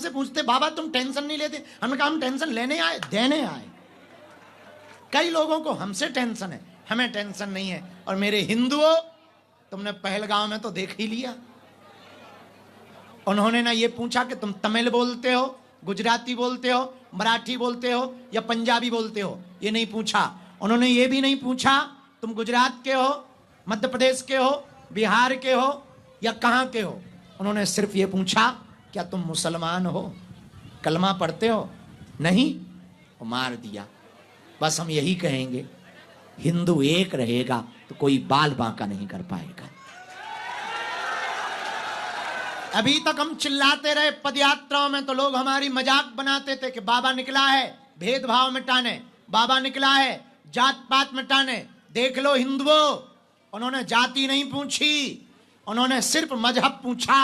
हमसे पूछते बाबा तुम टेंशन नहीं लेते, हमने कहा हम टेंशन लेने आए, देने आए। कई लोगों को हमसे टेंशन है, हमें टेंशन नहीं है। और मेरे हिंदुओं, तुमने पहलगांव में तो देख ही लिया, उन्होंने ना ये पूछा कि तुम तमिल बोलते हो, गुजराती बोलते हो, मराठी बोलते हो या पंजाबी बोलते हो, ये नहीं पूछा। उन्होंने ये भी नहीं पूछा तुम गुजरात के हो, मध्य प्रदेश के हो, बिहार के हो या कहां के हो। उन्होंने सिर्फ ये पूछा क्या तुम मुसलमान हो, कलमा पढ़ते हो, नहीं, वो मार दिया। बस हम यही कहेंगे, हिंदू एक रहेगा तो कोई बाल बांका नहीं कर पाएगा। अभी तक हम चिल्लाते रहे पदयात्राओं में, तो लोग हमारी मजाक बनाते थे कि बाबा निकला है भेदभाव मिटाने, बाबा निकला है जात पात मिटाने। देख लो हिंदुओं, उन्होंने जाति नहीं पूछी, उन्होंने सिर्फ मजहब पूछा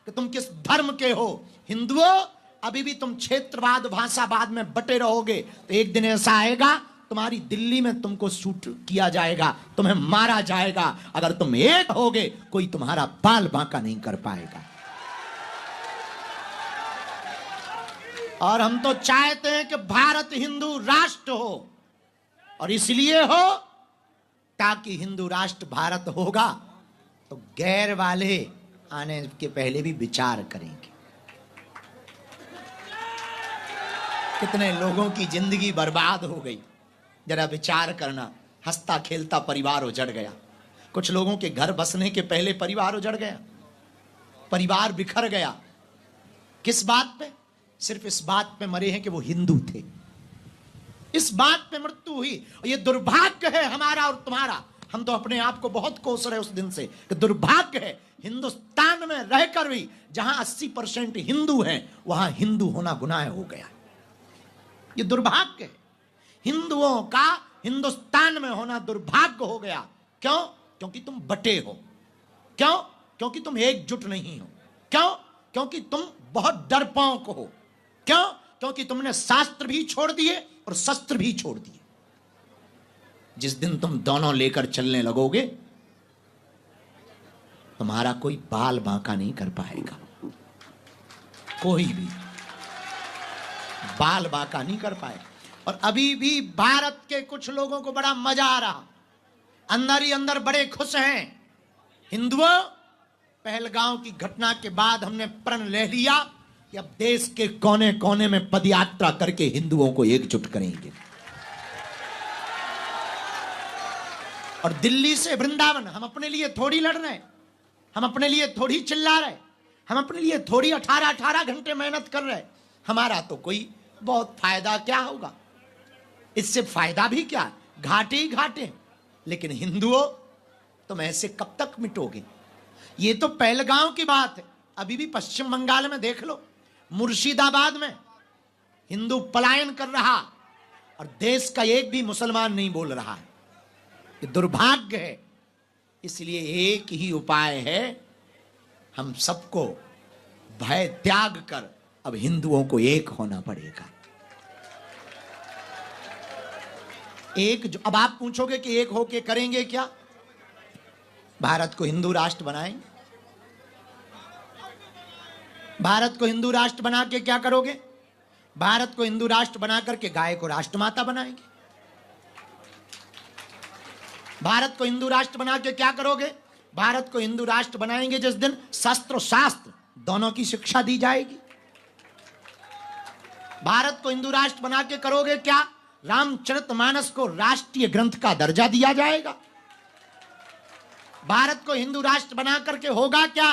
कि तुम किस धर्म के हो। हिंदुओं, अभी भी तुम क्षेत्रवाद भाषावाद में बटे रहोगे तो एक दिन ऐसा आएगा तुम्हारी दिल्ली में तुमको शूट किया जाएगा, तुम्हें मारा जाएगा। अगर तुम एक होगे कोई तुम्हारा बाल बांका नहीं कर पाएगा। और हम तो चाहते हैं कि भारत हिंदू राष्ट्र हो, और इसलिए हो ताकि हिंदू राष्ट्र भारत होगा तो गैर वाले आने के पहले भी विचार करेंगे। कितने लोगों की जिंदगी बर्बाद हो गई, जरा विचार करना। हंसता खेलता परिवार उजड़ गया, कुछ लोगों के घर बसने के पहले परिवार उजड़ गया, परिवार बिखर गया। किस बात पे? सिर्फ इस बात पे मरे हैं कि वो हिंदू थे, इस बात पे मृत्यु हुई। और ये दुर्भाग्य है हमारा और तुम्हारा। हम तो अपने आप को बहुत कोस रहे उस दिन से कि दुर्भाग्य है हिंदुस्तान में रहकर भी जहां 80% हिंदू हैं वहां हिंदू होना गुनाह हो गया। ये दुर्भाग्य है, हिंदुओं का हिंदुस्तान में होना दुर्भाग्य हो गया। क्यों? क्योंकि तुम बटे हो। क्यों? क्योंकि तुम एकजुट नहीं हो। क्यों? क्योंकि तुम बहुत डरपोक हो। क्यों? क्योंकि तुमने शास्त्र भी छोड़ दिए और शस्त्र भी छोड़ दिए। जिस दिन तुम दोनों लेकर चलने लगोगे तुम्हारा कोई बाल बांका नहीं कर पाएगा, कोई भी बाल बांका नहीं कर पाएगा। और अभी भी भारत के कुछ लोगों को बड़ा मजा आ रहा, अंदर ही अंदर बड़े खुश हैं। हिंदुओं, पहलगांव की घटना के बाद हमने प्रण ले लिया कि अब देश के कोने कोने में पदयात्रा करके हिंदुओं को एकजुट करेंगे। और दिल्ली से वृंदावन हम अपने लिए थोड़ी लड़ रहे हैं, हम अपने लिए थोड़ी चिल्ला रहे, हम अपने लिए थोड़ी 18-18 घंटे मेहनत कर रहे। हमारा तो कोई बहुत फायदा क्या होगा, इससे फायदा भी क्या, घाटे ही घाटे। लेकिन हिंदुओं, तुम ऐसे कब तक मिटोगे? ये तो पहलगांव की बात है, अभी भी पश्चिम बंगाल में देख लो, मुर्शिदाबाद में हिंदू पलायन कर रहा और देश का एक भी मुसलमान नहीं बोल रहा है। ये दुर्भाग्य है। इसलिए एक ही उपाय है, हम सबको भय त्याग कर अब हिंदुओं को एक होना पड़ेगा। एक जो, अब आप पूछोगे कि एक होके करेंगे क्या? भारत को हिंदू राष्ट्र बनाएंगे। भारत को हिंदू राष्ट्र बना के क्या करोगे? भारत को हिंदू राष्ट्र बना करके गाय को राष्ट्रमाता बनाएंगे। भारत को हिंदू राष्ट्र बना के क्या करोगे? भारत को हिंदू राष्ट्र बनाएंगे जिस दिन शस्त्र और शास्त्र दोनों की शिक्षा दी जाएगी। भारत को हिंदू राष्ट्र बना के करोगे क्या? रामचरितमानस को राष्ट्रीय ग्रंथ का दर्जा दिया जाएगा। भारत को हिंदू राष्ट्र बना करके होगा क्या?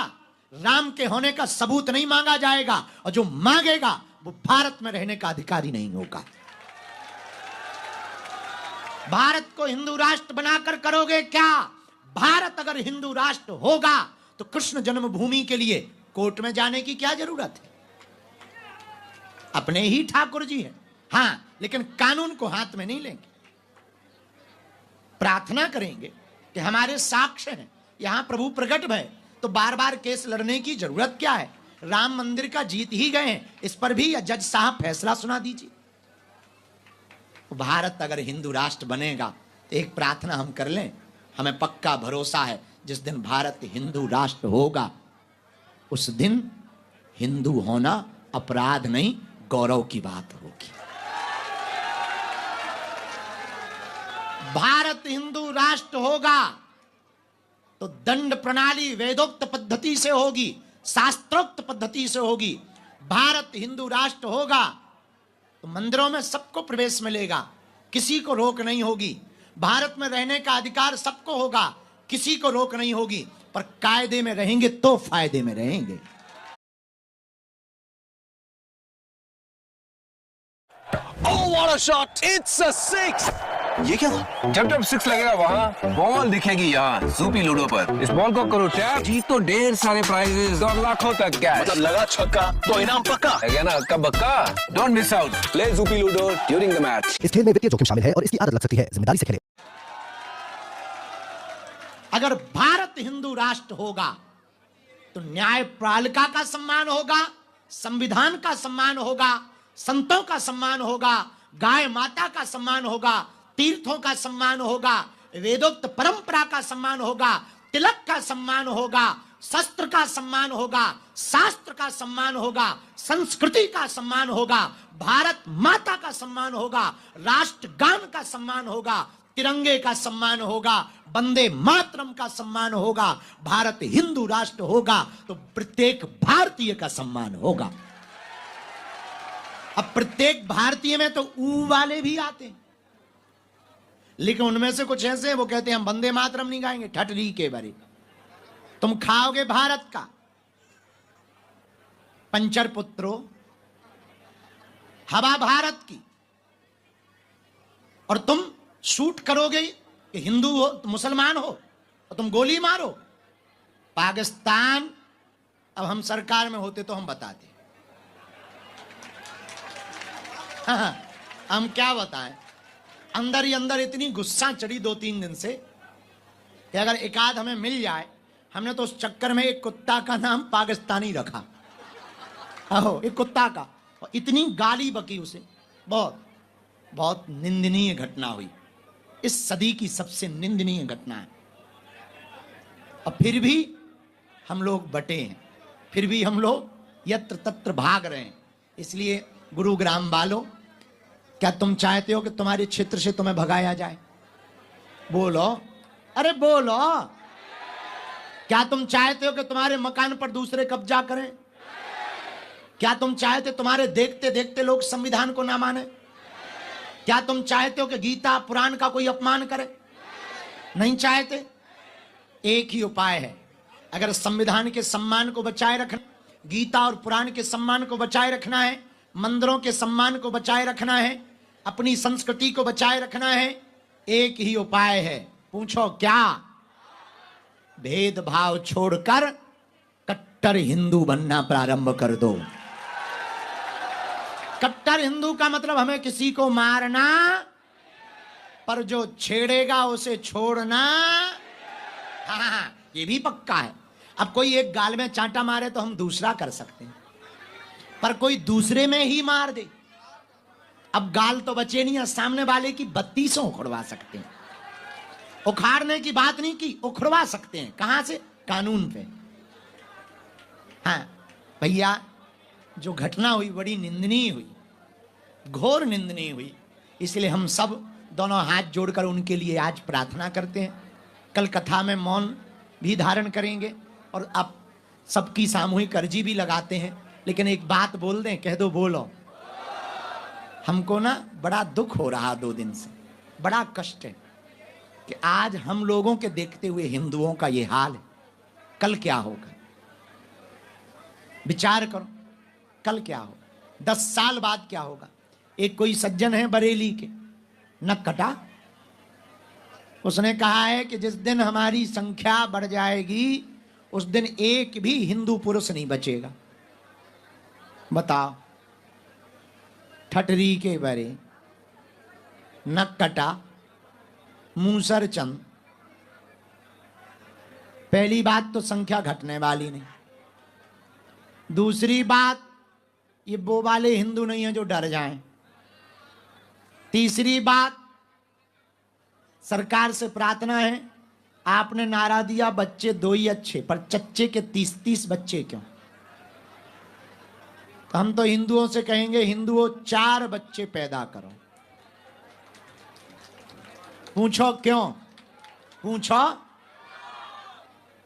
राम के होने का सबूत नहीं मांगा जाएगा, और जो मांगेगा वो भारत में रहने का अधिकारी नहीं होगा। भारत को हिंदू राष्ट्र बनाकर करोगे क्या? भारत अगर हिंदू राष्ट्र होगा तो कृष्ण जन्मभूमि के लिए कोर्ट में जाने की क्या जरूरत है? अपने ही ठाकुर जी हैं, हां, लेकिन कानून को हाथ में नहीं लेंगे। प्रार्थना करेंगे कि हमारे साक्ष्य हैं, यहां प्रभु प्रकट भय, तो बार बार केस लड़ने की जरूरत क्या है? राम मंदिर का जीत ही गए हैं, इस पर भी जज साहब फैसला सुना दीजिए। भारत अगर हिंदू राष्ट्र बनेगा तो एक प्रार्थना हम कर लें, हमें पक्का भरोसा है जिस दिन भारत हिंदू राष्ट्र होगा उस दिन हिंदू होना अपराध नहीं, गौरव की बात होगी। भारत हिंदू राष्ट्र होगा तो दंड प्रणाली वेदोक्त पद्धति से होगी, शास्त्रोक्त पद्धति से होगी। भारत हिंदू राष्ट्र होगा तो मंदिरों में सबको प्रवेश मिलेगा, किसी को रोक नहीं होगी। भारत में रहने का अधिकार सबको होगा, किसी को रोक नहीं होगी। पर कायदे में रहेंगे तो फायदे में रहेंगे। Oh, what a shot! It's a six. ये क्या? जब जब सिक्स लगेगा वहाँ बॉल दिखेगी यहाँ ज़ूपी लूडो पर। इस बॉल को करो टैप, जीत तो ढेर सारे प्राइजेस और लाखों तक कैश। मतलब लगा छक्का तो इनाम पक्का है क्या ना? अक्का बक्का। Don't miss out. Play Zupee ludo during the match. इस खेल में वित्तीय जोखिम शामिल है और इसकी आदत लग सकती है। जिम्मेदारी से खेलें। अगर भारत हिंदू राष्ट्र होगा तो न्यायपालिका का सम्मान होगा, संविधान का सम्मान होगा, संतों का सम्मान होगा, गाय माता का सम्मान होगा, तीर्थों का सम्मान होगा, वेदोक्त परंपरा का सम्मान होगा, तिलक का सम्मान होगा, शस्त्र का सम्मान होगा, शास्त्र का सम्मान होगा, संस्कृति का सम्मान होगा, भारत माता का सम्मान होगा, राष्ट्रगान का सम्मान होगा, तिरंगे का सम्मान होगा, वंदे मातरम का सम्मान होगा। भारत हिंदू राष्ट्र होगा तो प्रत्येक भारतीय का सम्मान होगा। अब प्रत्येक भारतीय में तो ऊ वाले भी आते हैं, लेकिन उनमें से कुछ ऐसे हैं वो कहते हैं हम वंदे मातरम नहीं गाएंगे। ठटरी के बारे तुम खाओगे भारत का पंचर पुत्रो, हवा भारत की, और तुम शूट करोगे कि हिंदू हो मुसलमान हो और तुम गोली मारो। पाकिस्तान, अब हम सरकार में होते तो हम बताते। हाँ, हम क्या बताएं, अंदर ही अंदर इतनी गुस्सा चढ़ी 2-3 दिन से कि अगर एक आध हमें मिल जाए। हमने तो उस चक्कर में एक कुत्ता का नाम पाकिस्तानी रखा, आहो एक कुत्ता का, और इतनी गाली बकी उसे, बहुत बहुत निंदनीय घटना हुई। इस सदी की सबसे निंदनीय घटना है। और फिर भी हम लोग बटे हैं, फिर भी हम लोग यत्र तत्र भाग रहे हैं। इसलिए गुरुग्राम वालों, क्या तुम चाहते हो कि तुम्हारे क्षेत्र से तुम्हें भगाया जाए? बोलो, अरे बोलो। क्या तुम चाहते हो कि तुम्हारे मकान पर दूसरे कब्जा करें? क्या तुम चाहते तुम्हारे देखते देखते लोग संविधान को ना माने? क्या तुम चाहते हो कि गीता पुराण का कोई अपमान करे? नहीं चाहते। एक ही उपाय है, अगर संविधान के सम्मान को बचाए रखना, गीता और पुराण के सम्मान को बचाए रखना है, मंदिरों के सम्मान को बचाए रखना है, अपनी संस्कृति को बचाए रखना है, एक ही उपाय है। पूछो क्या? भेदभाव छोड़कर कट्टर हिंदू बनना प्रारंभ कर दो। कट्टर हिंदू का मतलब हमें किसी को मारना, पर जो छेड़ेगा उसे छोड़ना। हाँ, ये भी पक्का है। अब कोई एक गाल में चांटा मारे तो हम दूसरा कर सकते हैं, पर कोई दूसरे में ही मार दे, अब गाल तो बचे नहीं है, सामने वाले की 32 उखड़वा सकते हैं। उखाड़ने की बात नहीं की, उखड़वा सकते हैं। कहां से? कानून पे। हाँ भैया, जो घटना हुई बड़ी निंदनीय हुई, घोर निंदनीय हुई। इसलिए हम सब दोनों हाथ जोड़कर उनके लिए आज प्रार्थना करते हैं। कल कथा में मौन भी धारण करेंगे और आप सबकी सामूहिक अर्जी भी लगाते हैं। लेकिन एक बात बोल दें, कह दो, बोलो। हमको ना बड़ा दुख हो रहा 2 दिन से, बड़ा कष्ट है कि आज हम लोगों के देखते हुए हिंदुओं का ये हाल है। कल क्या होगा? विचार करो, कल क्या होगा? 10 साल बाद क्या होगा? एक कोई सज्जन है बरेली के, नक कटा, उसने कहा है कि जिस दिन हमारी संख्या बढ़ जाएगी उस दिन एक भी हिंदू पुरुष नहीं बचेगा। बताओ, ठटरी के बरे, नक कटा, मूसर चंद। पहली बात तो संख्या घटने वाली नहीं। दूसरी बात, ये वो वाले हिंदू नहीं है जो डर जाएं। तीसरी बात, सरकार से प्रार्थना है, आपने नारा दिया बच्चे 2 ही अच्छे, पर चच्चे के 30-30 बच्चे क्यों? तो हम तो हिंदुओं से कहेंगे, हिंदुओं 4 बच्चे पैदा करो। पूछो क्यों? पूछो।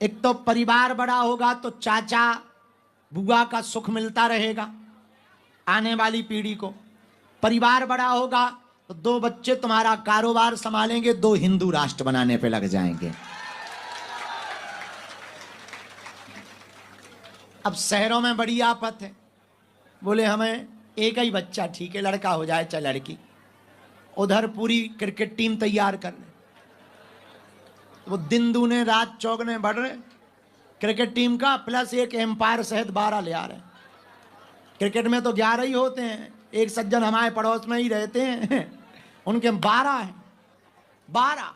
एक तो परिवार बड़ा होगा तो चाचा बुआ का सुख मिलता रहेगा आने वाली पीढ़ी को। परिवार बड़ा होगा तो 2 बच्चे तुम्हारा कारोबार संभालेंगे, 2 हिंदू राष्ट्र बनाने पे लग जाएंगे। अब शहरों में बड़ी आफत है, बोले हमें एक ही बच्चा ठीक है, लड़का हो जाए चाहे लड़की। उधर पूरी क्रिकेट टीम तैयार कर ले, वो दिन दूने रात चौगने बढ़ रहे क्रिकेट टीम का, प्लस एक एम्पायर सहित 12 ले आ रहे हैं। क्रिकेट में तो 11 ही होते हैं, एक सज्जन हमारे पड़ोस में ही रहते हैं, उनके 12 हैं। 12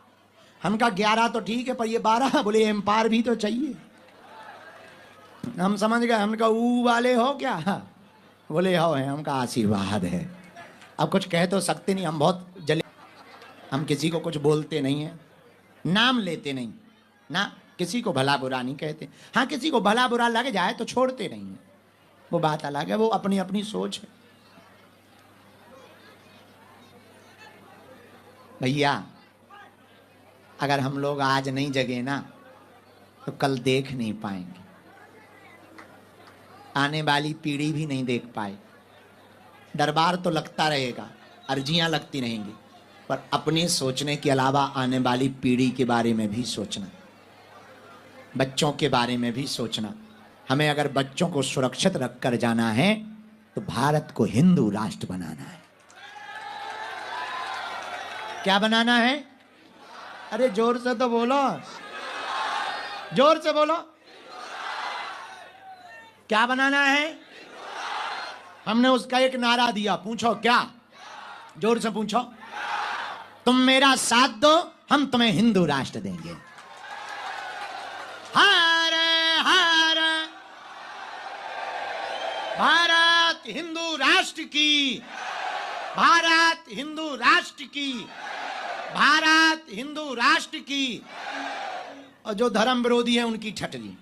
हमका 11 तो ठीक है, पर ये 12 बोले एम्पायर भी तो चाहिए। हम समझ गए, हमका ऊ वाले हो क्या? बोले हो है, हमका आशीर्वाद है। अब कुछ कह तो सकते नहीं, हम बहुत जले, हम किसी को कुछ बोलते नहीं है, नाम लेते नहीं ना, किसी को भला बुरा नहीं कहते। हाँ, किसी को भला बुरा लग जाए तो छोड़ते नहीं है, वो बात अलग है, वो अपनी अपनी सोच है। भैया अगर हम लोग आज नहीं जगे ना तो कल देख नहीं पाएंगे, आने वाली पीढ़ी भी नहीं देख पाए। दरबार तो लगता रहेगा, अर्जियां लगती रहेंगी, पर अपने सोचने के अलावा आने वाली पीढ़ी के बारे में भी सोचना, बच्चों के बारे में भी सोचना। हमें अगर बच्चों को सुरक्षित रखकर जाना है तो भारत को हिंदू राष्ट्र बनाना है। क्या बनाना है? अरे जोर से तो बोलो, जोर से बोलो। क्या बनाना है? हमने उसका एक नारा दिया, पूछो क्या? जोर से पूछो। तुम मेरा साथ दो, हम तुम्हें हिंदू राष्ट्र देंगे। हर हर भारत हिंदू राष्ट्र की, भारत हिंदू राष्ट्र की, भारत हिंदू राष्ट्र की। और जो धर्म विरोधी है उनकी ठटली।